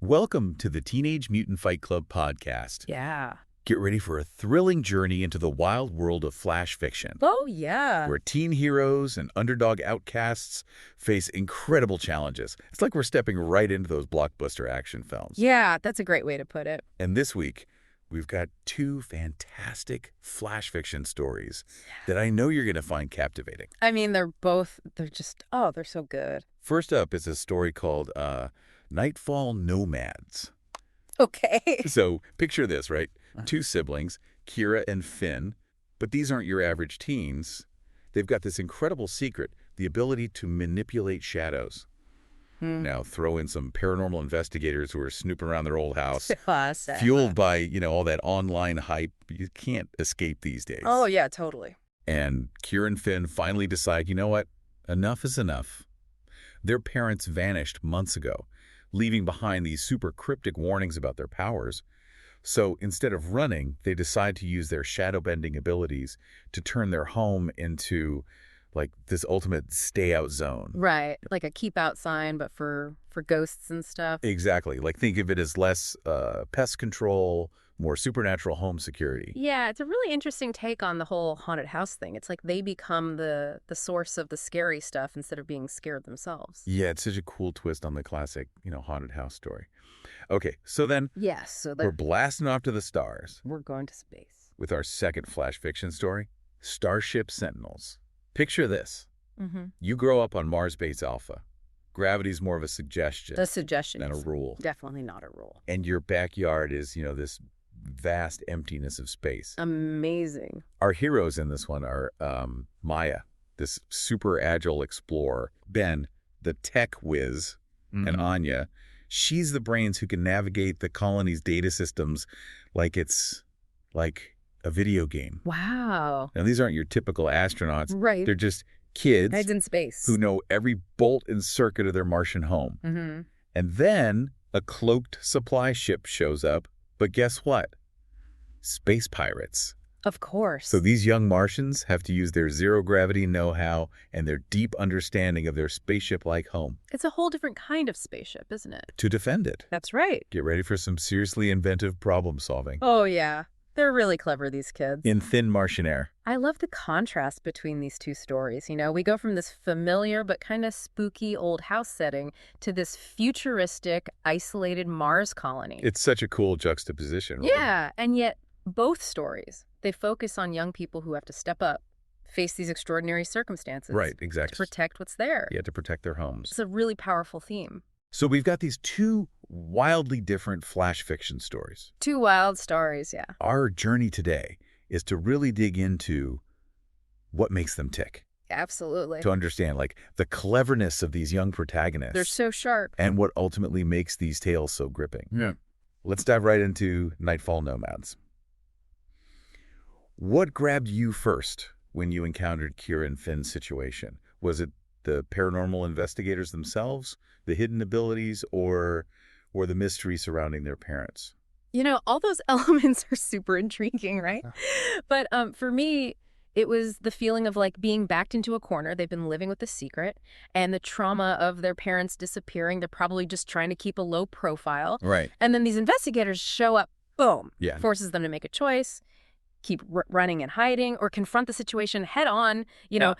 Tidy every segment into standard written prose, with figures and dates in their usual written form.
Welcome to the Teenage Mutant Fight Club podcast. Yeah. Get ready for a thrilling journey into the wild world of flash fiction. Oh, yeah. Where teen heroes and underdog outcasts face incredible challenges. It's like we're stepping right into those blockbuster action films. Yeah, that's a great way to put it. And this week, we've got two fantastic flash fiction stories that I know you're going to find captivating. I mean, they're so good. First up is a story called Nightfall Nomads. Okay. So picture this, right? Two siblings, Kira and Finn, but these aren't your average teens. They've got this incredible secret, the ability to manipulate shadows. Now, throw in some paranormal investigators who are snooping around their old house, fueled by, all that online hype. You can't escape these days. Oh, yeah, totally. And Kira and Finn finally decide, you know what? Enough is enough. Their parents vanished months ago, leaving behind these super cryptic warnings about their powers. So instead of running, they decide to use their shadow-bending abilities to turn their home into, like, this ultimate stay-out zone. Right. Like a keep-out sign, but for ghosts and stuff. Exactly. Like, think of it as less pest control, more supernatural home security. Yeah, it's a really interesting take on the whole haunted house thing. It's like they become the source of the scary stuff instead of being scared themselves. Yeah, it's such a cool twist on the classic, haunted house story. Okay, so then we're blasting off to the stars. We're going to space. With our second flash fiction story, Starship Sentinels. Picture this. You grow up on Mars Base Alpha. Gravity's more of a suggestion. The suggestion than a rule. Definitely not a rule. And your backyard is, this vast emptiness of space. Amazing. Our heroes in this one are Maya, this super agile explorer, Ben, the tech whiz, and Anya. She's the brains who can navigate the colony's data systems like it's like a video game. Wow. Now, these aren't your typical astronauts. Right. They're just kids Heads in space who know every bolt and circuit of their Martian home. And then a cloaked supply ship shows up. But guess what? Space pirates. Of course. So these young Martians have to use their zero-gravity know-how and their deep understanding of their spaceship-like home. It's a whole different kind of spaceship, isn't it? To defend it. That's right. Get ready for some seriously inventive problem-solving. Oh, yeah. They're really clever, these kids. In thin Martian air. I love the contrast between these two stories. We go from this familiar but kind of spooky old house setting to this futuristic, isolated Mars colony. It's such a cool juxtaposition. Right? Yeah, and yet both stories, they focus on young people who have to step up, face these extraordinary circumstances. Right, exactly. To protect what's there. Yeah, to protect their homes. It's a really powerful theme. So we've got these two wildly different flash fiction stories. Two wild stories, yeah. Our journey today is to really dig into what makes them tick. Absolutely. To understand, the cleverness of these young protagonists. They're so sharp. And what ultimately makes these tales so gripping. Yeah. Let's dive right into Nightfall Nomads. What grabbed you first when you encountered Kira and Finn's situation? Was it the paranormal investigators themselves, the hidden abilities, or the mystery surrounding their parents? All those elements are super intriguing, right? But for me, it was the feeling of being backed into a corner. They've been living with a secret, and the trauma of their parents disappearing. They're probably just trying to keep a low profile. Right. And then these investigators show up, boom, yeah. Forces them to make a choice. Keep running and hiding, or confront the situation head on,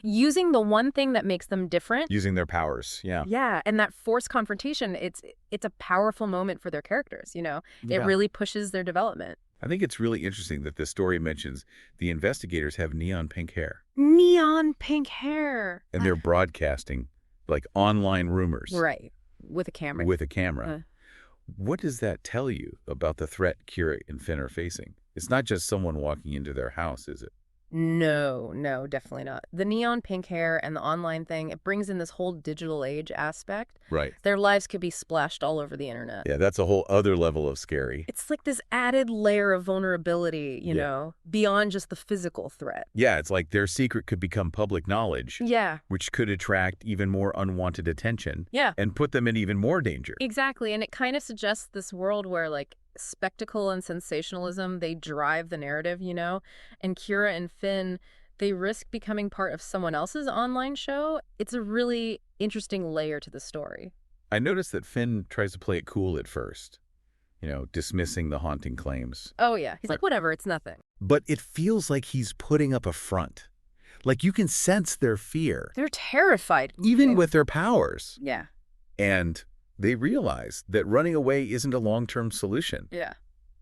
using the one thing that makes them different. Using their powers, yeah. Yeah, and that forced confrontation, it's a powerful moment for their characters, It really pushes their development. I think it's really interesting that this story mentions the investigators have neon pink hair. Neon pink hair. And they're broadcasting, online rumors. Right, with a camera. With a camera. What does that tell you about the threat Kira and Finn are facing? It's not just someone walking into their house, is it? No, definitely not. The neon pink hair and the online thing, it brings in this whole digital age aspect. Right. Their lives could be splashed all over the internet. Yeah, that's a whole other level of scary. It's like this added layer of vulnerability, you know, beyond just the physical threat. Yeah, it's like their secret could become public knowledge. Yeah. Which could attract even more unwanted attention. Yeah. And put them in even more danger. Exactly. And it kind of suggests this world where, spectacle and sensationalism, they drive the narrative, and Kira and Finn, they risk becoming part of someone else's online show. It's a really interesting layer to the story. I noticed that Finn tries to play it cool at first, dismissing the haunting claims. Oh, yeah. He's like, whatever, it's nothing. But it feels like he's putting up a front. Like you can sense their fear. They're terrified. Even with their powers. Yeah. And they realize that running away isn't a long-term solution. Yeah.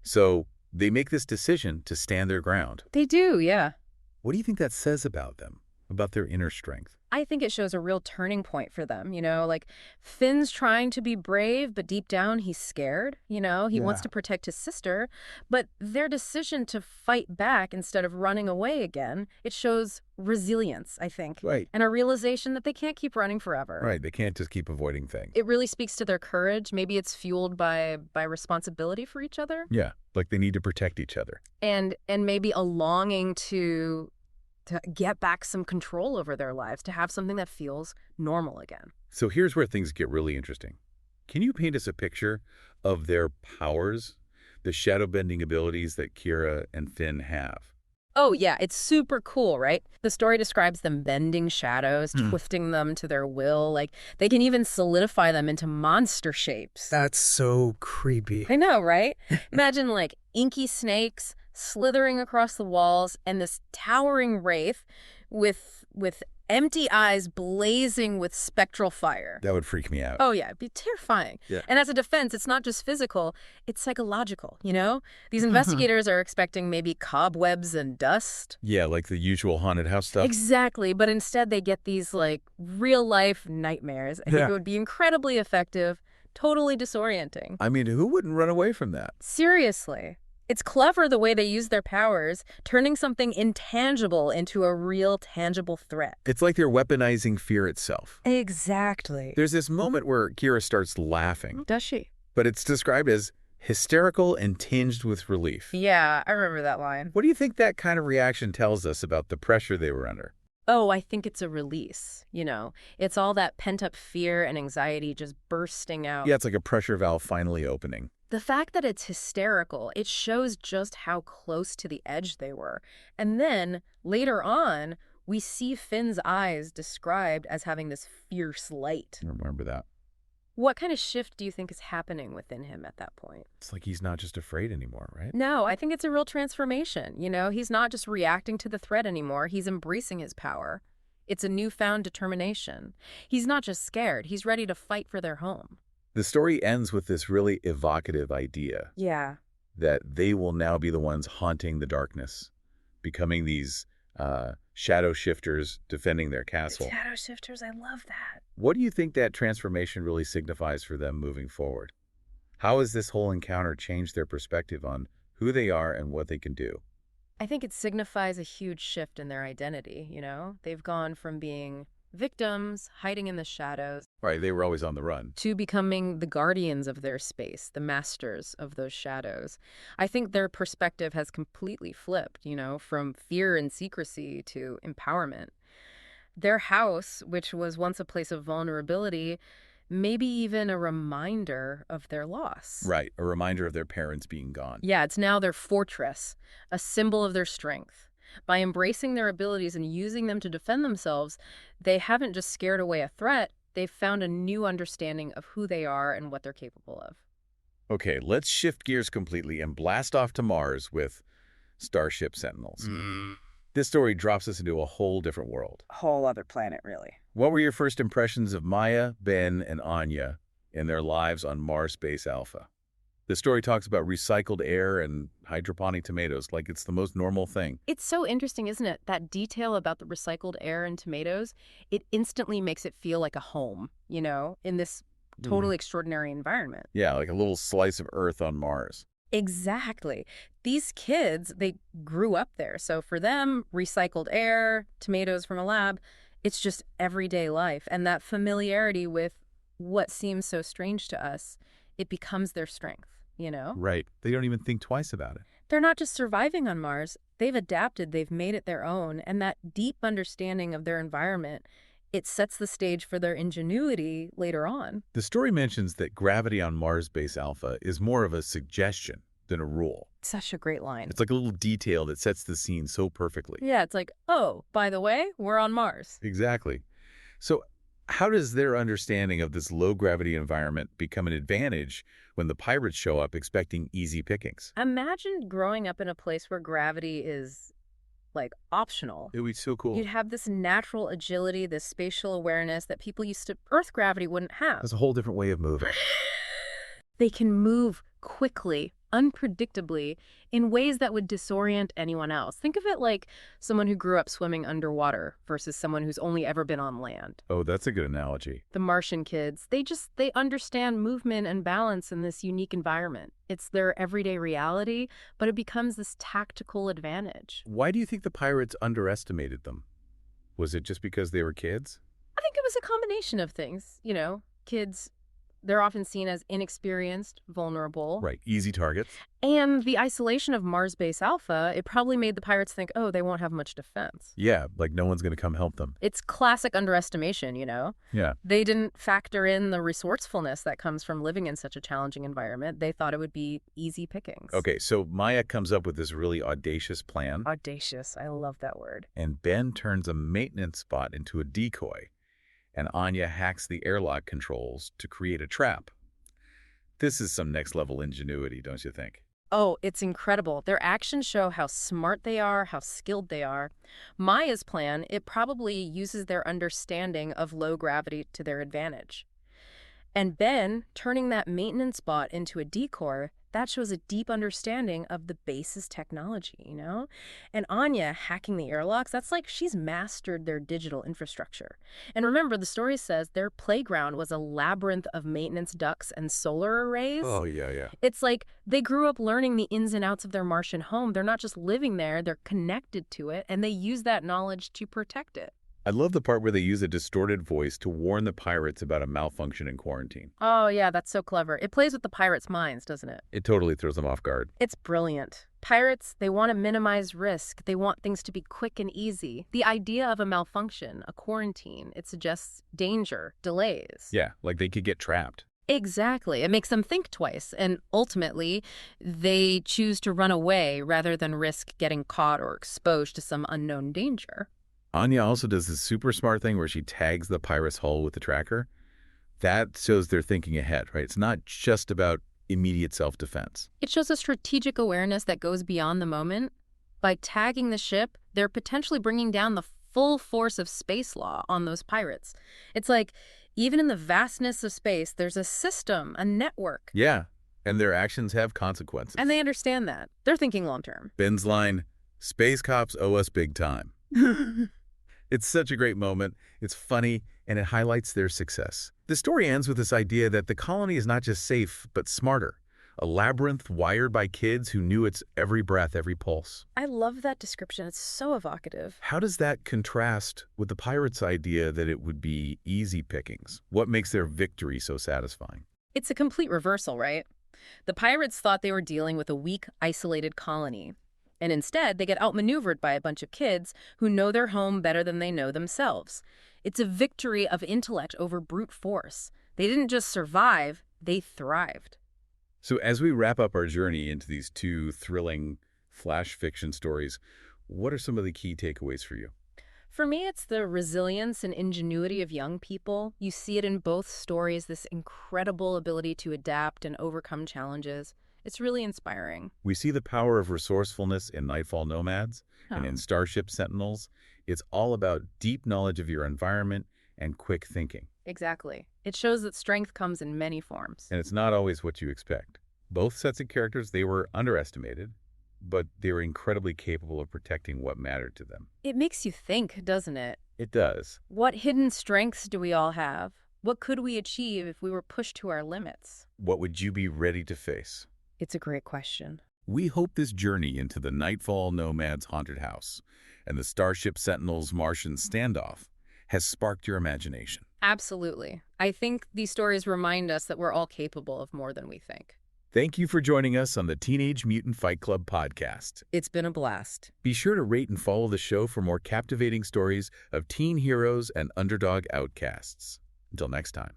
So they make this decision to stand their ground. They do, yeah. What do you think that says about them, about their inner strength? I think it shows a real turning point for them, like Finn's trying to be brave, but deep down he's scared, he wants to protect his sister, but their decision to fight back instead of running away again, it shows resilience, I think. Right. And a realization that they can't keep running forever. Right, they can't just keep avoiding things. It really speaks to their courage. Maybe it's fueled by responsibility for each other. Yeah, like they need to protect each other. And maybe a longing to get back some control over their lives, to have something that feels normal again. So here's where things get really interesting. Can you paint us a picture of their powers, the shadow-bending abilities that Kira and Finn have? Oh, yeah, it's super cool, right? The story describes them bending shadows, twisting them to their will. Like, they can even solidify them into monster shapes. That's so creepy. I know, right? Imagine, like, inky snakes slithering across the walls, and this towering wraith with empty eyes blazing with spectral fire. That would freak me out. Oh, yeah, it'd be terrifying. Yeah. And as a defense, it's not just physical, it's psychological, These investigators are expecting maybe cobwebs and dust. Yeah, like the usual haunted house stuff. Exactly, but instead they get these, like, real-life nightmares. I think it would be incredibly effective, totally disorienting. I mean, who wouldn't run away from that? Seriously. It's clever the way they use their powers, turning something intangible into a real, tangible threat. It's like they're weaponizing fear itself. Exactly. There's this moment where Kira starts laughing. Does she? But it's described as hysterical and tinged with relief. Yeah, I remember that line. What do you think that kind of reaction tells us about the pressure they were under? Oh, I think it's a release, It's all that pent-up fear and anxiety just bursting out. Yeah, it's like a pressure valve finally opening. The fact that it's hysterical, it shows just how close to the edge they were. And then, later on, we see Finn's eyes described as having this fierce light. I remember that. What kind of shift do you think is happening within him at that point? It's like he's not just afraid anymore, right? No, I think it's a real transformation. He's not just reacting to the threat anymore. He's embracing his power. It's a newfound determination. He's not just scared. He's ready to fight for their home. The story ends with this really evocative idea. Yeah. That they will now be the ones haunting the darkness, becoming these shadow shifters defending their castle. Shadow shifters, I love that. What do you think that transformation really signifies for them moving forward? How has this whole encounter changed their perspective on who they are and what they can do? I think it signifies a huge shift in their identity, They've gone from being victims, hiding in the shadows. Right, they were always on the run. To becoming the guardians of their space, the masters of those shadows. I think their perspective has completely flipped, from fear and secrecy to empowerment. Their house, which was once a place of vulnerability, maybe even a reminder of their loss. Right, a reminder of their parents being gone. Yeah, it's now their fortress, a symbol of their strength. By embracing their abilities and using them to defend themselves, they haven't just scared away a threat, they've found a new understanding of who they are and what they're capable of. Okay, let's shift gears completely and blast off to Mars with Starship Sentinels. This story drops us into a whole different world. Whole other planet, really. What were your first impressions of Maya, Ben, and Anya in their lives on Mars Base Alpha? The story talks about recycled air and hydroponic tomatoes like it's the most normal thing. It's so interesting, isn't it? That detail about the recycled air and tomatoes, it instantly makes it feel like a home, in this totally extraordinary environment. Yeah, like a little slice of Earth on Mars. Exactly. These kids, they grew up there. So for them, recycled air, tomatoes from a lab, it's just everyday life. And that familiarity with what seems so strange to us, it becomes their strength. Right. They don't even think twice about it. They're not just surviving on Mars. They've adapted. They've made it their own. And that deep understanding of their environment, it sets the stage for their ingenuity later on. The story mentions that gravity on Mars Base Alpha is more of a suggestion than a rule. Such a great line. It's like a little detail that sets the scene so perfectly. Yeah, it's like, oh, by the way, we're on Mars. Exactly. So how does their understanding of this low-gravity environment become an advantage when the pirates show up expecting easy pickings? Imagine growing up in a place where gravity is, like, optional. It would be so cool. You'd have this natural agility, this spatial awareness that people used to Earth gravity wouldn't have. That's a whole different way of moving. They can move quickly, unpredictably, in ways that would disorient anyone else. Think of it like someone who grew up swimming underwater versus someone who's only ever been on land. Oh, that's a good analogy. The Martian kids, they understand movement and balance in this unique environment. It's their everyday reality, but it becomes this tactical advantage. Why do you think the pirates underestimated them? Was it just because they were kids? I think it was a combination of things. Kids, they're often seen as inexperienced, vulnerable. Right, easy targets. And the isolation of Mars Base Alpha, it probably made the pirates think, oh, they won't have much defense. Yeah, like no one's going to come help them. It's classic underestimation, Yeah. They didn't factor in the resourcefulness that comes from living in such a challenging environment. They thought it would be easy pickings. Okay, so Maya comes up with this really audacious plan. Audacious. I love that word. And Ben turns a maintenance spot into a decoy. And Anya hacks the airlock controls to create a trap. This is some next-level ingenuity, don't you think? Oh, it's incredible. Their actions show how smart they are, how skilled they are. Maya's plan, it probably uses their understanding of low gravity to their advantage. And Ben, turning that maintenance bot into a decoy, that shows a deep understanding of the base's technology, And Anya hacking the airlocks, that's like she's mastered their digital infrastructure. And remember, the story says their playground was a labyrinth of maintenance ducts and solar arrays. Oh, yeah. It's like they grew up learning the ins and outs of their Martian home. They're not just living there, they're connected to it, and they use that knowledge to protect it. I love the part where they use a distorted voice to warn the pirates about a malfunction in quarantine. Oh, yeah, that's so clever. It plays with the pirates' minds, doesn't it? It totally throws them off guard. It's brilliant. Pirates, they want to minimize risk. They want things to be quick and easy. The idea of a malfunction, a quarantine, it suggests danger, delays. Yeah, like they could get trapped. Exactly. It makes them think twice. And ultimately, they choose to run away rather than risk getting caught or exposed to some unknown danger. Anya also does this super smart thing where she tags the pirate's hull with the tracker. That shows they're thinking ahead, right? It's not just about immediate self-defense. It shows a strategic awareness that goes beyond the moment. By tagging the ship, they're potentially bringing down the full force of space law on those pirates. It's like, even in the vastness of space, there's a system, a network. Yeah, and their actions have consequences. And they understand that. They're thinking long-term. Ben's line, "Space cops owe us big time." It's such a great moment. It's funny, and it highlights their success. The story ends with this idea that the colony is not just safe, but smarter. A labyrinth wired by kids who knew its every breath, every pulse. I love that description. It's so evocative. How does that contrast with the pirates' idea that it would be easy pickings? What makes their victory so satisfying? It's a complete reversal, right? The pirates thought they were dealing with a weak, isolated colony. And instead, they get outmaneuvered by a bunch of kids who know their home better than they know themselves. It's a victory of intellect over brute force. They didn't just survive, they thrived. So as we wrap up our journey into these two thrilling flash fiction stories, what are some of the key takeaways for you? For me, it's the resilience and ingenuity of young people. You see it in both stories, this incredible ability to adapt and overcome challenges. It's really inspiring. We see the power of resourcefulness in Nightfall Nomads and in Starship Sentinels. It's all about deep knowledge of your environment and quick thinking. Exactly. It shows that strength comes in many forms. And it's not always what you expect. Both sets of characters, they were underestimated, but they were incredibly capable of protecting what mattered to them. It makes you think, doesn't it? It does. What hidden strengths do we all have? What could we achieve if we were pushed to our limits? What would you be ready to face? It's a great question. We hope this journey into the Nightfall Nomads haunted house and the Starship Sentinels Martian standoff has sparked your imagination. Absolutely. I think these stories remind us that we're all capable of more than we think. Thank you for joining us on the Teenage Mutant Fight Club podcast. It's been a blast. Be sure to rate and follow the show for more captivating stories of teen heroes and underdog outcasts. Until next time.